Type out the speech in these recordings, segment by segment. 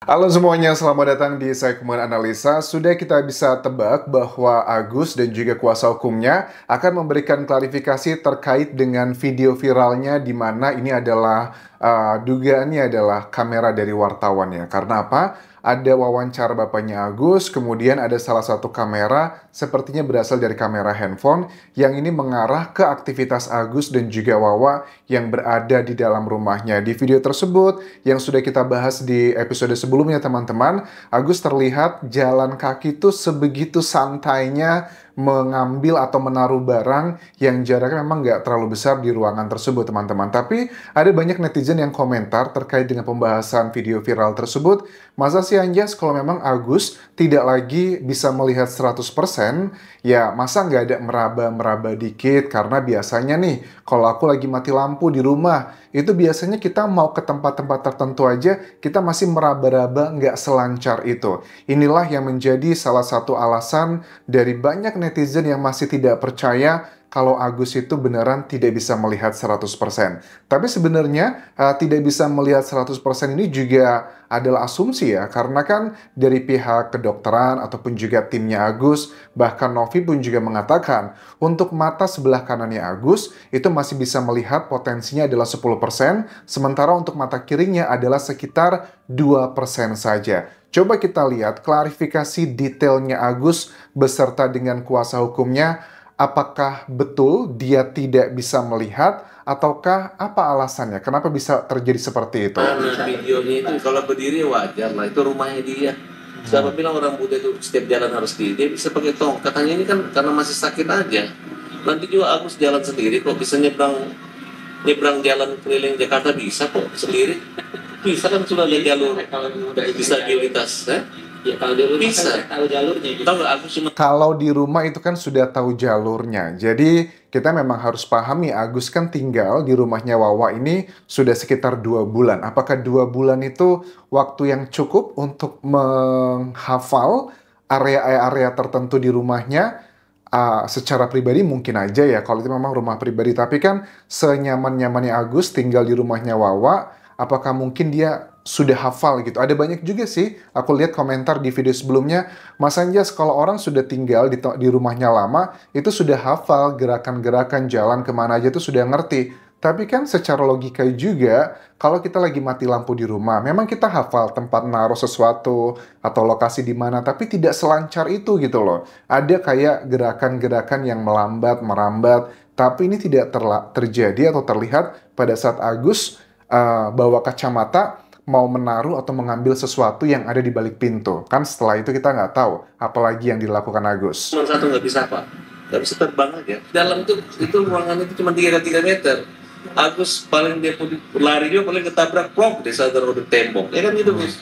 Halo semuanya, selamat datang di segmen analisa. Sudah kita bisa tebak bahwa Agus dan juga kuasa hukumnya akan memberikan klarifikasi terkait dengan video viralnya di mana ini adalah dugaannya adalah kamera dari wartawan ya. Karena apa? Ada wawancara bapaknya Agus, kemudian ada salah satu kamera sepertinya berasal dari kamera handphone yang ini mengarah ke aktivitas Agus dan juga Wawa yang berada di dalam rumahnya. Di video tersebut yang sudah kita bahas di episode sebelumnya teman-teman, Agus terlihat jalan kaki tuh sebegitu santainya mengambil atau menaruh barang yang jaraknya memang nggak terlalu besar di ruangan tersebut teman-teman. Tapi ada banyak netizen yang komentar terkait dengan pembahasan video viral tersebut. Masa sih Anjas kalau memang Agus tidak lagi bisa melihat 100%, ya masa nggak ada meraba-meraba dikit? Karena biasanya nih, kalau aku lagi mati lampu di rumah, itu biasanya kita mau ke tempat-tempat tertentu aja, kita masih meraba-raba nggak selancar itu. Inilah yang menjadi salah satu alasan dari banyak netizen yang masih tidak percaya kalau Agus itu beneran tidak bisa melihat 100%. Tapi sebenarnya tidak bisa melihat 100% ini juga adalah asumsi ya, karena kan dari pihak kedokteran ataupun juga timnya Agus, bahkan Novi pun juga mengatakan untuk mata sebelah kanannya Agus itu masih bisa melihat potensinya adalah 10%, sementara untuk mata kirinya adalah sekitar 2% saja. Coba kita lihat klarifikasi detailnya Agus beserta dengan kuasa hukumnya. Apakah betul dia tidak bisa melihat ataukah apa alasannya? Kenapa bisa terjadi seperti itu? Nah, videonya itu kalau berdiri wajar lah, itu rumahnya dia. Siapa bilang orang Buddha itu setiap jalan harus dia bisa pakai tongkat. Katanya ini kan karena masih sakit aja. Nanti juga Agus jalan sendiri kok, bisa nyebrang nyebrang jalan keliling Jakarta bisa kok sendiri. Bisa kan sudah ada jalur disabilitas, ya kalau di rumah bisa kan tahu jalurnya gitu. Tahu nggak, Agus cuma Kalau di rumah itu kan sudah tahu jalurnya. Jadi kita memang harus pahami Agus kan tinggal di rumahnya Wawa ini sudah sekitar 2 bulan. Apakah 2 bulan itu waktu yang cukup untuk menghafal area-area tertentu di rumahnya? Secara pribadi mungkin aja ya kalau itu memang rumah pribadi. Tapi kan senyaman-nyamannya Agus tinggal di rumahnya Wawa, apakah mungkin dia sudah hafal gitu? Ada banyak juga sih, aku lihat komentar di video sebelumnya, Mas Anjas kalau orang sudah tinggal di rumahnya lama, itu sudah hafal gerakan-gerakan jalan kemana aja itu sudah ngerti. Tapi kan secara logika juga, kalau kita lagi mati lampu di rumah, memang kita hafal tempat naruh sesuatu atau lokasi di mana, tapi tidak selancar itu gitu loh. Ada kayak gerakan-gerakan yang melambat, merambat, tapi ini tidak terjadi atau terlihat pada saat Agus bawa kacamata mau menaruh atau mengambil sesuatu yang ada di balik pintu. Kan setelah itu kita nggak tahu apalagi yang dilakukan Agus. cuma satu nggak bisa pak, nggak bisa terbang aja. Dalam itu ruangan itu cuma 3 x 3 meter. Agus paling dia pun lari juga paling ketabrak plok di saat ada tembok. Ya kan gitu Gus.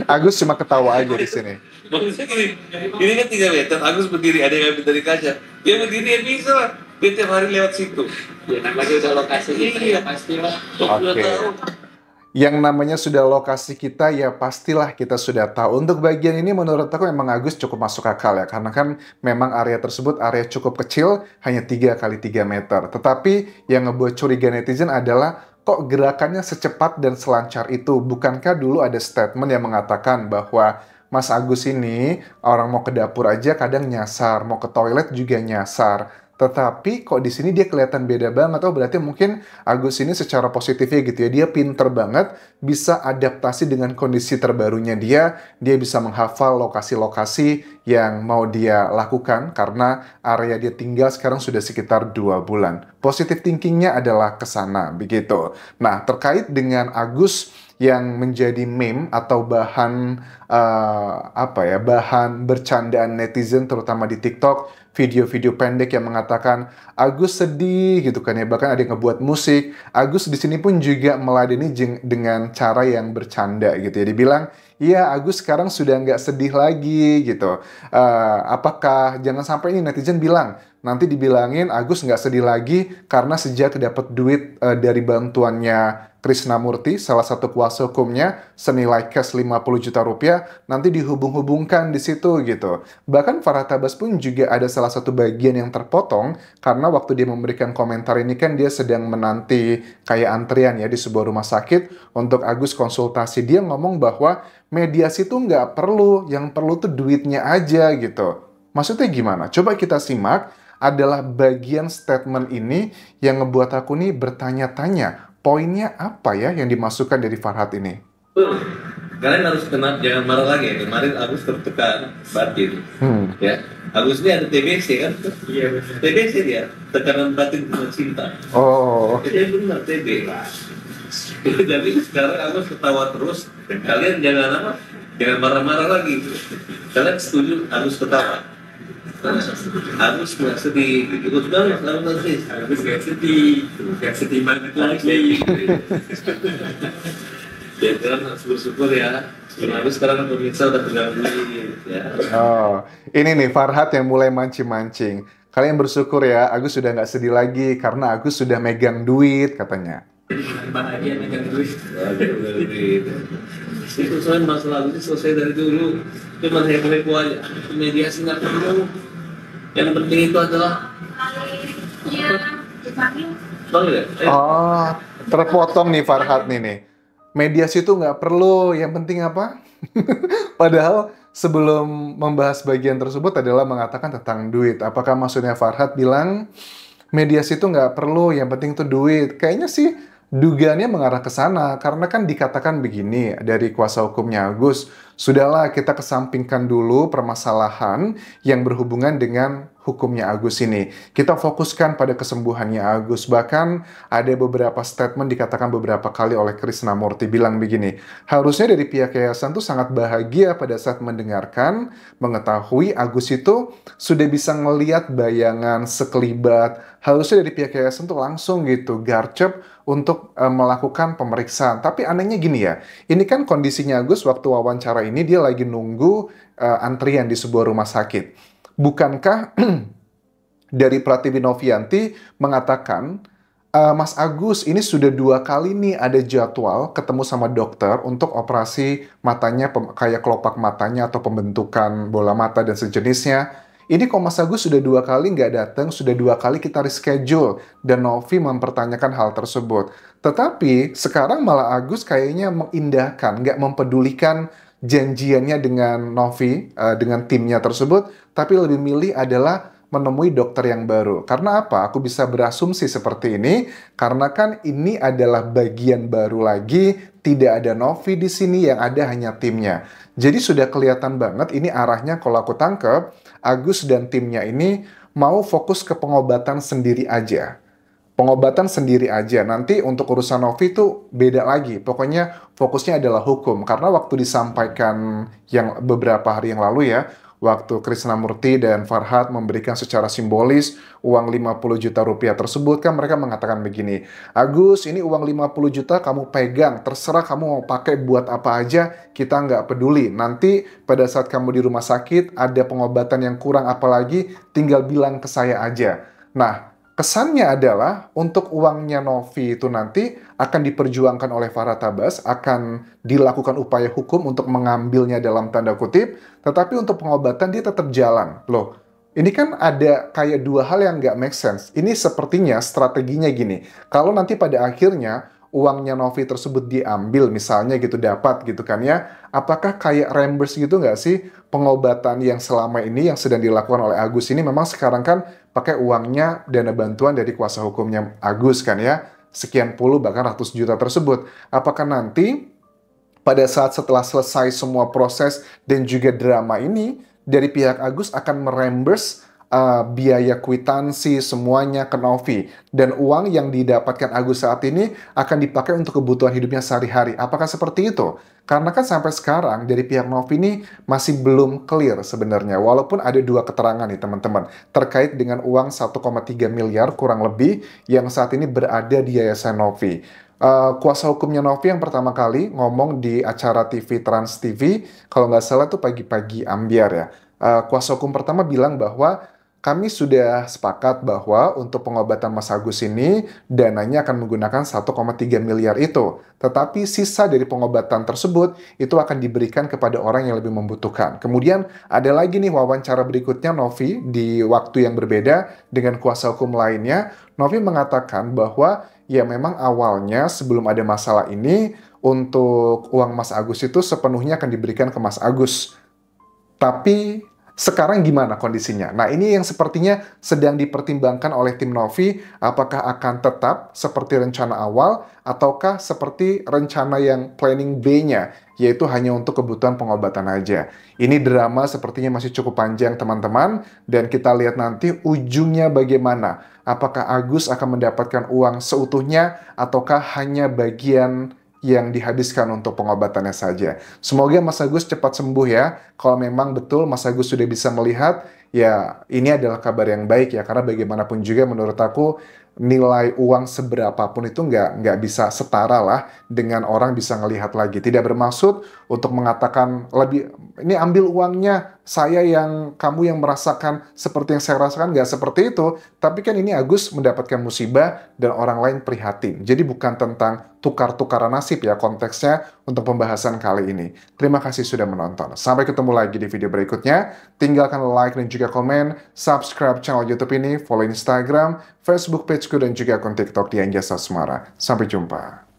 Agus cuma ketawa aja di sini. Maksudnya gini, ini kan 3 meter, Agus berdiri, ada yang ambil dari kaca. Dia berdiri, dia bisa lah. Dia tiap hari lewat situ. Ya namanya udah lokasi gitu, iya pasti lah. Oke. Yang namanya sudah lokasi kita, ya pastilah kita sudah tahu. Untuk bagian ini menurut aku memang Agus cukup masuk akal ya. Karena kan memang area tersebut area cukup kecil, hanya 3 x 3 meter. Tetapi yang ngebuat curiga netizen adalah kok gerakannya secepat dan selancar itu? Bukankah dulu ada statement yang mengatakan bahwa Mas Agus ini orang mau ke dapur aja kadang nyasar, mau ke toilet juga nyasar. Tetapi kok di sini dia kelihatan beda banget. Oh berarti mungkin Agus ini secara positifnya gitu ya. Dia pinter banget bisa adaptasi dengan kondisi terbarunya dia. Dia bisa menghafal lokasi-lokasi yang mau dia lakukan karena area dia tinggal sekarang sudah sekitar 2 bulan. Positive thinkingnya adalah ke sana begitu. Nah terkait dengan Agus yang menjadi meme atau bahan bahan bercandaan netizen terutama di TikTok, video-video pendek yang mengatakan Agus sedih gitu kan ya, bahkan ada yang ngebuat musik. Agus di sini pun juga meladeni dengan cara yang bercanda gitu ya, dibilang iya Agus sekarang sudah nggak sedih lagi gitu. Apakah jangan sampai ini netizen bilang nanti dibilangin Agus nggak sedih lagi karena sejak dapat duit dari bantuannya Krisnamurti, salah satu kuasa hukumnya, senilai cash 50 juta rupiah, nanti dihubung-hubungkan di situ gitu. Bahkan Farhad Abbas pun juga ada salah satu bagian yang terpotong, karena waktu dia memberikan komentar ini kan dia sedang menanti kayak antrian ya di sebuah rumah sakit untuk Agus konsultasi. Dia ngomong bahwa mediasi tuh nggak perlu, yang perlu tuh duitnya aja gitu. Maksudnya gimana? Coba kita simak, adalah bagian statement ini yang ngebuat aku nih bertanya-tanya, poinnya apa ya yang dimasukkan dari Farhad ini? Kalian harus jangan marah lagi ya. Kemarin Agus tertekan batin. Ya, Agus ini ada TBC kan? Iya benar. TBC dia, tekanan batin bukan cinta. Oh. Itu benar TB. Jadi sekarang Agus ketawa terus. Kalian jangan marah-marah lagi. Kalian setuju Agus ketawa? Agus nggak sedih, ikut banget, Agus nggak sedih banget lagi. Ya kan harus bersyukur ya. Agus sekarang pemirsa udah pegang duit ya. Oh, ini nih Farhad yang mulai mancing-mancing. Kalian bersyukur ya, Agus sudah nggak sedih lagi karena Agus sudah megang duit katanya. Bahagia megang duit. Itu soal masalah itu selesai dari dulu. Cuma heboh-heboh aja. Mediasi nggak perlu. Yang penting itu adalah oh, terpotong nih Farhad nih. Mediasi itu nggak perlu, yang penting apa? Padahal sebelum membahas bagian tersebut adalah mengatakan tentang duit. Apakah maksudnya Farhad bilang mediasi itu nggak perlu, yang penting itu duit? Kayaknya sih dugaannya mengarah ke sana, karena kan dikatakan begini dari kuasa hukumnya Agus, sudahlah kita kesampingkan dulu permasalahan yang berhubungan dengan hukumnya Agus ini. Kita fokuskan pada kesembuhannya Agus. Bahkan ada beberapa statement dikatakan beberapa kali oleh Krisnamurti bilang begini, harusnya dari pihak yayasan tuh sangat bahagia pada saat mendengarkan, mengetahui Agus itu sudah bisa ngelihat bayangan sekelibat. Harusnya dari pihak yayasan tuh langsung gitu, garcep untuk melakukan pemeriksaan. Tapi anehnya gini ya, ini kan kondisinya Agus waktu wawancara ini dia lagi nunggu antrian di sebuah rumah sakit. Bukankah dari Pratiwi Novianti mengatakan, Mas Agus ini sudah 2 kali nih ada jadwal ketemu sama dokter untuk operasi matanya, kayak kelopak matanya atau pembentukan bola mata dan sejenisnya. Ini kok Mas Agus sudah 2 kali nggak datang, sudah 2 kali kita reschedule, dan Novi mempertanyakan hal tersebut. Tetapi sekarang malah Agus kayaknya mengindahkan, nggak mempedulikan janjiannya dengan Novi, dengan timnya tersebut, tapi lebih milih adalah menemui dokter yang baru. Karena apa? Aku bisa berasumsi seperti ini, karena kan ini adalah bagian baru lagi, tidak ada Novi di sini, yang ada hanya timnya. Jadi sudah kelihatan banget ini arahnya kalau aku tangkep, Agus dan timnya ini mau fokus ke pengobatan sendiri aja. Pengobatan sendiri aja. Nanti untuk urusan Novi itu beda lagi. Pokoknya fokusnya adalah hukum. Karena waktu disampaikan yang beberapa hari yang lalu ya, waktu Krisnamurti dan Farhad memberikan secara simbolis uang 50 juta rupiah tersebut, kan mereka mengatakan begini, Agus, ini uang 50 juta kamu pegang, terserah kamu mau pakai buat apa aja, kita nggak peduli. Nanti pada saat kamu di rumah sakit, ada pengobatan yang kurang apalagi, tinggal bilang ke saya aja. Nah, kesannya adalah untuk uangnya Novi itu nanti akan diperjuangkan oleh Farhad Abbas, akan dilakukan upaya hukum untuk mengambilnya dalam tanda kutip, tetapi untuk pengobatan dia tetap jalan. Loh, ini kan ada kayak 2 hal yang nggak make sense. Ini sepertinya strateginya gini, kalau nanti pada akhirnya uangnya Novi tersebut diambil misalnya gitu, dapat gitu kan ya, apakah kayak reimburse gitu nggak sih pengobatan yang selama ini yang sedang dilakukan oleh Agus ini? Memang sekarang kan pakai uangnya dana bantuan dari kuasa hukumnya Agus kan ya, sekian puluh bahkan ratus juta tersebut. Apakah nanti pada saat setelah selesai semua proses dan juga drama ini, dari pihak Agus akan mereimburse biaya kwitansi semuanya ke Novi, dan uang yang didapatkan Agus saat ini akan dipakai untuk kebutuhan hidupnya sehari-hari. Apakah seperti itu? Karena kan sampai sekarang dari pihak Novi ini masih belum clear sebenarnya, walaupun ada 2 keterangan nih teman-teman terkait dengan uang 1,3 miliar kurang lebih yang saat ini berada di Yayasan Novi. Kuasa hukumnya Novi yang pertama kali ngomong di acara TV Trans TV, kalau nggak salah tuh pagi-pagi ambiar ya. Kuasa hukum pertama bilang bahwa kami sudah sepakat bahwa untuk pengobatan Mas Agus ini dananya akan menggunakan 1,3 miliar itu. Tetapi sisa dari pengobatan tersebut itu akan diberikan kepada orang yang lebih membutuhkan. Kemudian ada lagi nih wawancara berikutnya Novi di waktu yang berbeda dengan kuasa hukum lainnya. Novi mengatakan bahwa ya memang awalnya sebelum ada masalah ini untuk uang Mas Agus itu sepenuhnya akan diberikan ke Mas Agus. Tapi sekarang gimana kondisinya? Nah, ini yang sepertinya sedang dipertimbangkan oleh tim Novi, apakah akan tetap seperti rencana awal, ataukah seperti rencana yang planning B-nya, yaitu hanya untuk kebutuhan pengobatan aja. Ini drama sepertinya masih cukup panjang, teman-teman, dan kita lihat nanti ujungnya bagaimana. Apakah Agus akan mendapatkan uang seutuhnya, ataukah hanya bagian yang dihabiskan untuk pengobatannya saja. Semoga Mas Agus cepat sembuh ya. Kalau memang betul Mas Agus sudah bisa melihat, ya ini adalah kabar yang baik ya. Karena bagaimanapun juga menurut aku nilai uang seberapapun itu nggak bisa setara lah dengan orang bisa ngelihat lagi. Tidak bermaksud untuk mengatakan lebih, ini ambil uangnya, saya yang, kamu yang merasakan seperti yang saya rasakan, nggak seperti itu. Tapi kan ini Agus mendapatkan musibah dan orang lain prihatin. Jadi bukan tentang tukar-tukaran nasib ya konteksnya untuk pembahasan kali ini. Terima kasih sudah menonton. Sampai ketemu lagi di video berikutnya. Tinggalkan like dan juga komen, subscribe channel YouTube ini, follow Instagram, Facebook pageku dan juga akun TikTok di Anjasa Semara. Sampai jumpa.